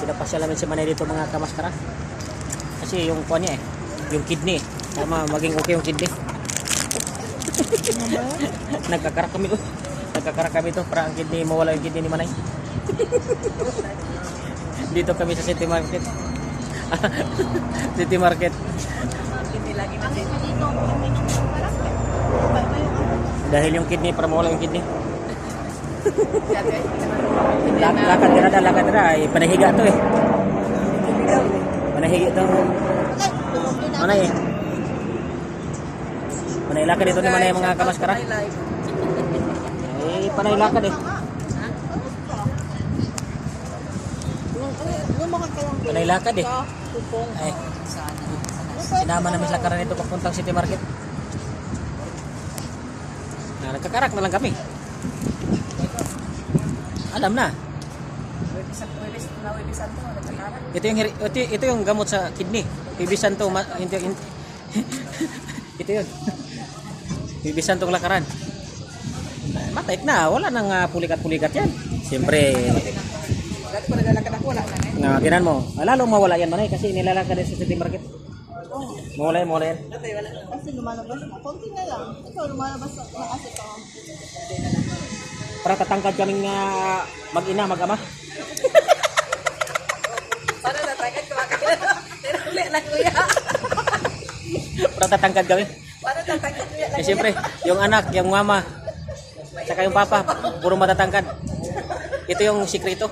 Pinapasyal namin si Manay dito mga kamaskara. Kasi yung kuha niya yung kidney. Tama, maging okay yung kidney. Nagkakarak kami to. Nagkakarak kami to para ang kidney, mawala yung kidney ni Manay. Dito kami sa City Market. City Market. Dahil yung kidney, para mawala yung kidney. Lakad dira ay panahiga to eh. Panahiga to. Manay eh. Panay lakad ito ni Manay mga kamaskara. Eh, panay lakad eh. Panay lakad eh. Ay. Sinama namin sa lakaran ito papuntang City Market. Nagkakarak na lang kami. Alam na. Ito yung gamot sa kidney. Ibisanto ito yun. Ibisantong lakaran. Matay na, wala nang pulikat-pulikat yan. Siyempre. Tinan mo, lalo mawala yan Manay kasi nilalakad din sa City Market. Mawala yan. Kasi lumalabas na. Konti na lang. Ikaw lumalabas na kasi ito. Para tatangkad kaming mag-ina, mag-ama. Para natangkad ko Tinuli lang kuya. Para tatangkad kami. Para natangkad kuya lang. Eh siyempre, yung anak, yung mama, saka yung papa, puro matatangkad. Ito yung sikreto.